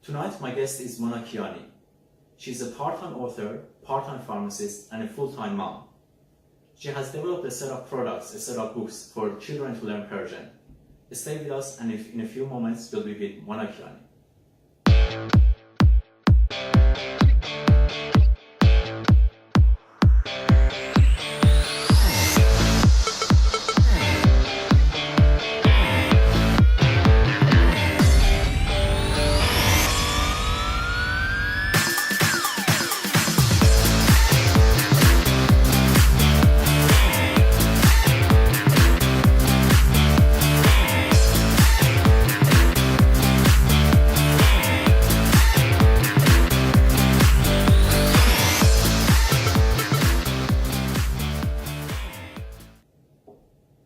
Tonight, my guest is Mona Kiani. She's a part-time author, part-time pharmacist, and a full-time mom. She has developed a set of products, a set of books for children to learn Persian. Stay with us, and in a few moments, we'll be with Mona Kiani.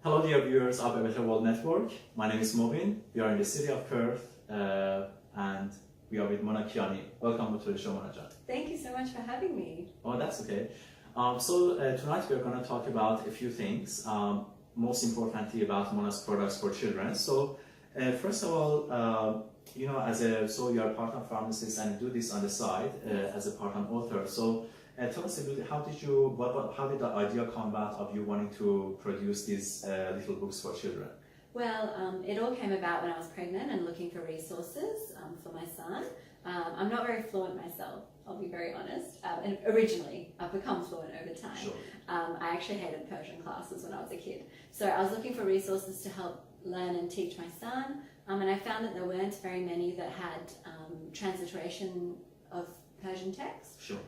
Hello dear viewers of A Better World Network. My name is Movin. We are in the city of Perth and we are with Mona Kiani. Welcome to the show, Mona Jan. Thank you so much for having me. Oh, that's okay. Tonight we are going to talk about a few things, most importantly about Mona's products for children. So first of all, you know, you are a part-time pharmacist and do this on the side as a part-time author. So tell us a bit, how did the idea come about of you wanting to produce these little books for children? Well, it all came about when I was pregnant and looking for resources for my son. I'm not very fluent myself, I'll be very honest. And originally, I've become fluent over time. Sure. I actually hated Persian classes when I was a kid. So I was looking for resources to help learn and teach my son. And I found that there weren't very many that had transliteration of Persian text. Sure.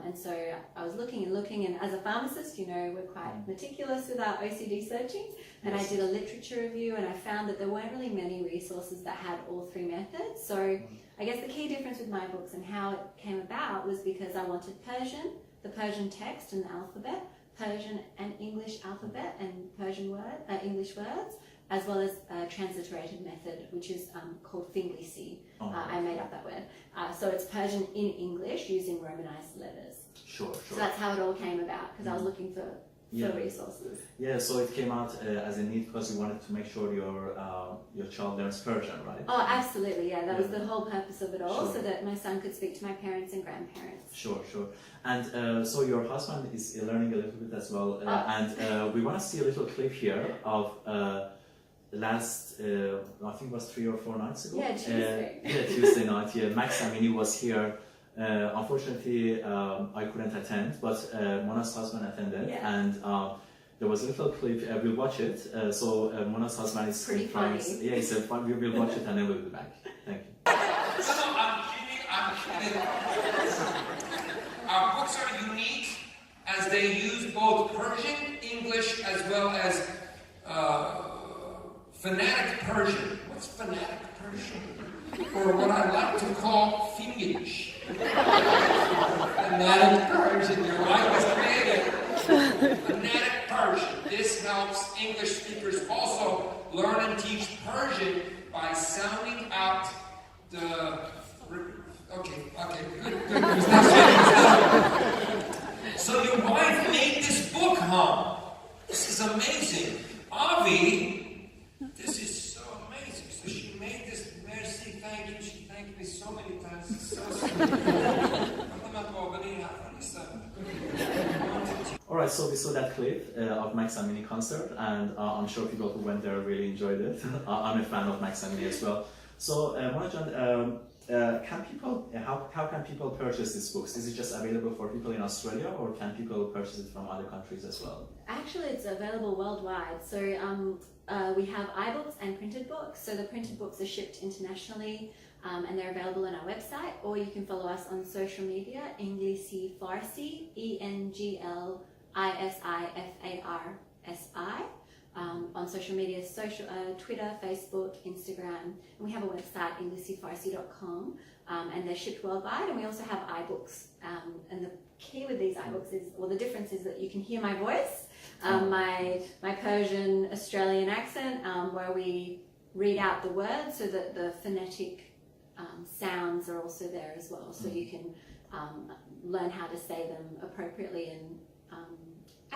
And so I was looking, and as a pharmacist, you know, we're quite meticulous with our OCD searching, and Yes. I did a literature review, and I found that there weren't really many resources that had all three methods. So I guess the key difference with my books and how it came about was because I wanted Persian, the Persian text and the alphabet, Persian and English alphabet and English words, as well as a transliterated method, which is called EnglisiFarsi. I made up that word. So it's Persian in English using Romanized letters. Sure. So that's how it all came about, because I was looking for resources. Yeah, so it came out as a need because you wanted to make sure your child learns Persian, right? Oh, absolutely, yeah. That was the whole purpose of it all, Sure. so that my son could speak to my parents and grandparents. Sure. And so your husband is learning a little bit as well. And we want to see a little clip here of last, I think it was 3 or 4 nights ago. Yeah, Tuesday. Tuesday night. Yeah, Max Amini was here. Unfortunately, I couldn't attend, but Mona's husband attended, and there was a little clip. We'll watch it. Mona's husband is pretty funny. Yeah, it's a fun. We will watch it and then we'll be back. Thank you. No, I'm kidding. Our books are unique as they use both Persian, English, as well as phonetic Persian. What's phonetic Persian? Or what I like to call Finnish. Phonetic Persian, your wife was creative. Phonetic Persian. This helps English speakers also learn and teach Persian by sounding out the... Okay, good. So your wife made this book, huh? This is amazing. Avi, this is so amazing. So she made this. Merci, thank you. She thanked me so many times. It's so sweet. Alright, so we saw that clip of Max Amini concert, and I'm sure people who went there really enjoyed it. I'm a fan of Max Amini as well. So, Monajan, how can people purchase these books? Is it just available for people in Australia, or can people purchase it from other countries as well? Actually, it's available worldwide. So we have iBooks and printed books. So the printed books are shipped internationally, and they're available on our website, or you can follow us on social media, EnglisiFarsi, EnglisiFarsi. On social media, Twitter, Facebook, Instagram, and we have a website, EnglisiFarsi.com, and they're shipped worldwide. And we also have iBooks, and the key with these iBooks is, well, the difference is that you can hear my voice, my Persian Australian accent, where we read out the words so that the phonetic sounds are also there as well, so you can learn how to say them appropriately and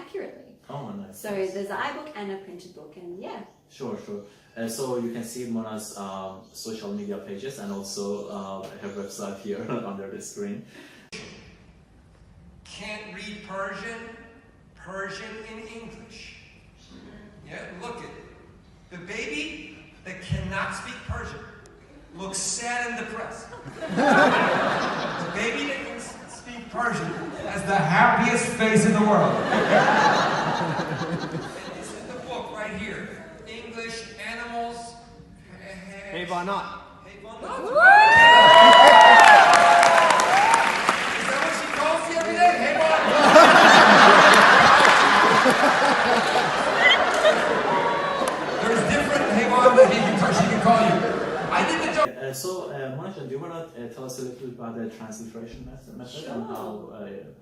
accurately. Oh, nice. So there's an iBook and a printed book, and yeah. Sure. So you can see Mona's social media pages and also her website here under the screen. Can't read Persian, Persian in English. Yeah, look at it. The baby that cannot speak Persian looks sad and depressed. The baby that can speak Persian has the happiest face in the world. And this is the book right here. English animals. Hayvanat. Hayvanat. Is that what she calls you every day? Hayvanat. There's different Hayvanat she can call you. I did the job. Mona, do you want to tell us a little bit about the transliteration method Sure. and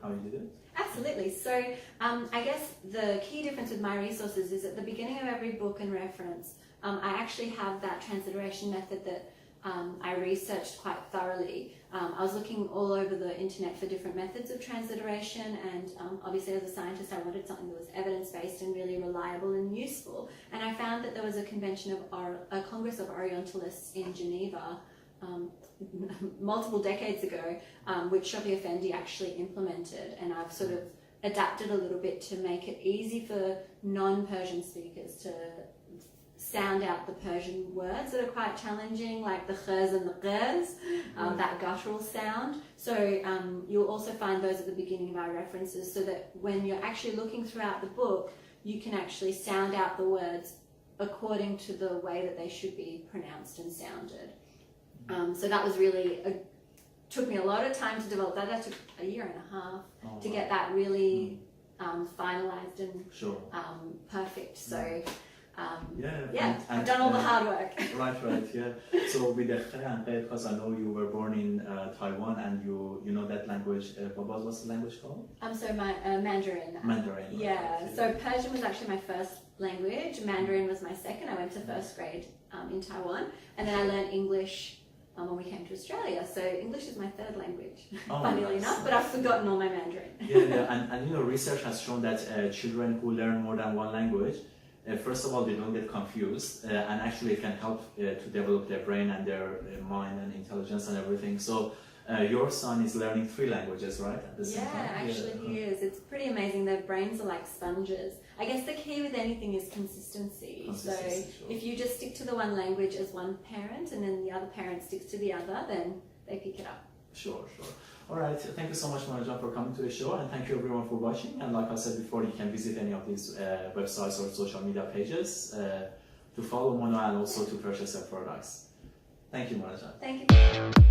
how you did it? Absolutely. So I guess the key difference with my resources is at the beginning of every book and reference, I actually have that transliteration method that I researched quite thoroughly. I was looking all over the internet for different methods of transliteration, and obviously as a scientist I wanted something that was evidence-based and really reliable and useful. And I found that there was a convention of a Congress of Orientalists in Geneva multiple decades ago, which Shofi Effendi actually implemented, and I've sort of adapted a little bit to make it easy for non-Persian speakers to sound out the Persian words that are quite challenging, like the khs and the qs, that guttural sound. So you'll also find those at the beginning of our references, so that when you're actually looking throughout the book, you can actually sound out the words according to the way that they should be pronounced and sounded. So that was really, took me a lot of time to develop that. That took a year and a half to get that really finalized and perfect. So I've done all the hard work. Right, yeah. So with the because I know you were born in Taiwan and you know that language. What's the language called? So my Mandarin. Mandarin. Yeah. Right. So Persian was actually my first language. Mandarin was my second. I went to first grade in Taiwan, and then I learned English when we came to Australia. So English is my third language, funnily enough, but I've forgotten all my Mandarin. And research has shown that children who learn more than one language, first of all, they don't get confused, and actually it can help to develop their brain and their mind and intelligence and everything. So your son is learning 3 languages, right? At the same time? Actually he is. It's pretty amazing. Their brains are like sponges. I guess the key with anything is consistency. So if you just stick to the one language as one parent and then the other parent sticks to the other, then they pick it up. Sure. All right, thank you so much, Manajan, for coming to the show, and thank you everyone for watching. And like I said before, you can visit any of these websites or social media pages to follow Mona and also to purchase her products. Thank you, Manajan. Thank you.